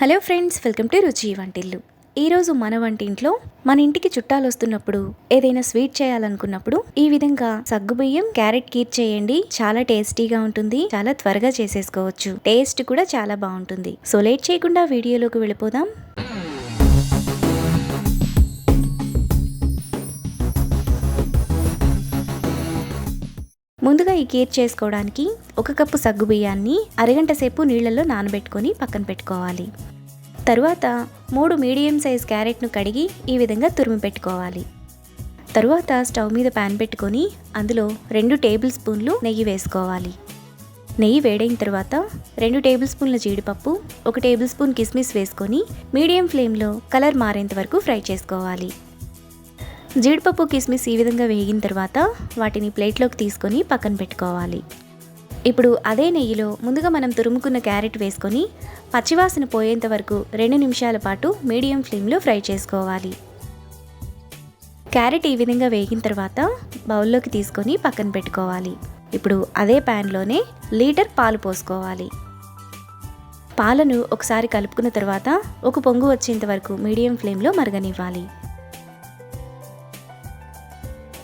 Hello friends, welcome to రుచి వంటిల్లు. ఈరోజు మన వంటింట్లో మన ఇంటికి చుట్టాలు వస్తున్నప్పుడు ఏదైనా స్వీట్ చేయాలనుకున్నప్పుడు ఈ విధంగా సగ్గుబియ్యం క్యారెట్ కీర్ చేయండి. చాలా టేస్టీగా ఉంటుంది, చాలా త్వరగా చేసేసుకోవచ్చు, టేస్ట్ కూడా చాలా బాగుంటుంది. సో లేట్ చేయకుండా వీడియోలోకి వెళ్ళిపోదాం. ముందుగా ఈ కీర్ చేసుకోవడానికి 1 కప్పు సగ్గుబియ్యాన్ని అరగంట సేపు నీళ్లలో నానబెట్టుకొని పక్కన పెట్టుకోవాలి. తరువాత 3 మీడియం సైజ్ క్యారెట్ను కడిగి ఈ విధంగా తురిమి పెట్టుకోవాలి. తరువాత స్టవ్ మీద ప్యాన్ పెట్టుకొని అందులో 2 టేబుల్ స్పూన్లు నెయ్యి వేసుకోవాలి. నెయ్యి వేడైన తర్వాత 2 టేబుల్ స్పూన్ల జీడిపప్పు, 1 టేబుల్ స్పూన్ కిస్మిస్ వేసుకొని మీడియం ఫ్లేమ్లో కలర్ మారేంత వరకు ఫ్రై చేసుకోవాలి. జీడిపప్పు కిస్మిస్ ఈ విధంగా వేగిన తర్వాత వాటిని ప్లేట్లోకి తీసుకొని పక్కన పెట్టుకోవాలి. ఇప్పుడు అదే నెయ్యిలో ముందుగా మనం తురుముకున్న క్యారెట్ వేసుకొని పచ్చివాసన పోయేంత వరకు 2 నిమిషాల పాటు మీడియం ఫ్లేమ్లో ఫ్రై చేసుకోవాలి. క్యారెట్ ఈ విధంగా వేగిన తర్వాత బౌల్లోకి తీసుకొని పక్కన పెట్టుకోవాలి. ఇప్పుడు అదే ప్యాన్లోనే లీటర్ పాలు పోసుకోవాలి. పాలను ఒకసారి కలుపుకున్న తర్వాత ఒక పొంగు వచ్చేంత వరకు మీడియం ఫ్లేమ్లో మరగనివ్వాలి.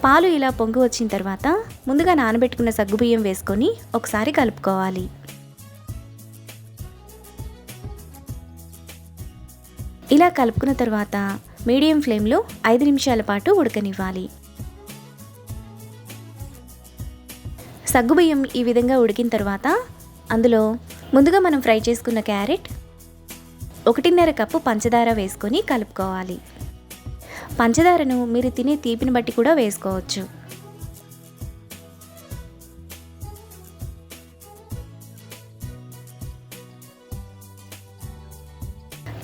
పాలు ఇలా పొంగు వచ్చిన తర్వాత ముందుగా నానబెట్టుకున్న సగ్గుబియ్యం వేసుకొని ఒకసారి కలుపుకోవాలి. ఇలా కలుపుకున్న తర్వాత మీడియం ఫ్లేమ్లో 5 నిమిషాల పాటు ఉడకనివ్వాలి. సగ్గుబియ్యం ఈ విధంగా ఉడికిన తర్వాత అందులో ముందుగా మనం ఫ్రై చేసుకున్న క్యారెట్, 1.5 కప్పు పంచదార వేసుకొని కలుపుకోవాలి. పంచదారను మీరు తినే తీపిని బట్టి కూడా వేసుకోవచ్చు.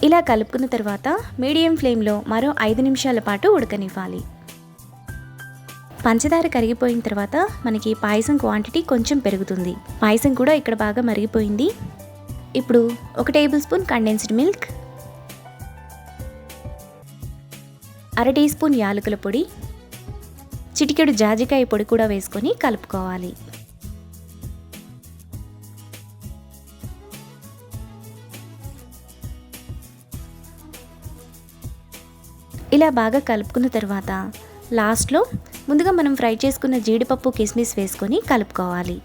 ఇలా కలుపుకున్న తర్వాత మీడియం ఫ్లేమ్లో మరో 5 నిమిషాల పాటు ఉడకనివ్వాలి. పంచదార కరిగిపోయిన తర్వాత మనకి పాయసం క్వాంటిటీ కొంచెం పెరుగుతుంది. పాయసం కూడా ఇక్కడ బాగా మరిగిపోయింది. ఇప్పుడు 1 tablespoon condensed milk, 1/2 teaspoon యాలకుల పొడి, చిటికెడు జాజికాయ పొడి కూడా వేసుకొని కలుపుకోవాలి. ఇలా బాగా కలుపుకున్న తర్వాత లాస్ట్లో ముందుగా మనం ఫ్రై చేసుకున్న జీడిపప్పు కిస్మిస్ వేసుకొని కలుపుకోవాలి.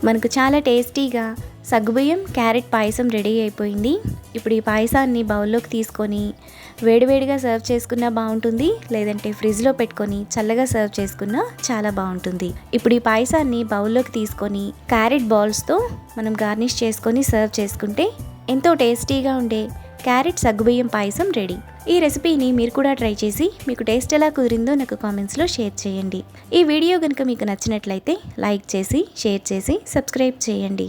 మనకు చాలా టేస్టీగా సగ్గుబియ్యం క్యారెట్ పాయసం రెడీ అయిపోయింది. ఇప్పుడు ఈ పాయసాన్ని బౌల్లోకి తీసుకొని వేడివేడిగా సర్వ్ చేసుకున్నా బాగుంటుంది, లేదంటే ఫ్రిడ్జ్లో పెట్టుకొని చల్లగా సర్వ్ చేసుకున్నా చాలా బాగుంటుంది. ఇప్పుడు ఈ పాయసాన్ని బౌల్లోకి తీసుకొని క్యారెట్ బాల్స్తో మనం గార్నిష్ చేసుకొని సర్వ్ చేసుకుంటే ఎంతో టేస్టీగా ఉండే క్యారెట్ సగ్గుబియ్యం పాయసం రెడీ. ఈ రెసిపీని మీరు కూడా ట్రై చేసి మీకు టేస్ట్ ఎలా కుదిరిందో నాకు కామెంట్స్లో షేర్ చేయండి. ఈ వీడియో కనుక మీకు నచ్చినట్లయితే లైక్ చేసి, షేర్ చేసి, సబ్స్క్రైబ్ చేయండి.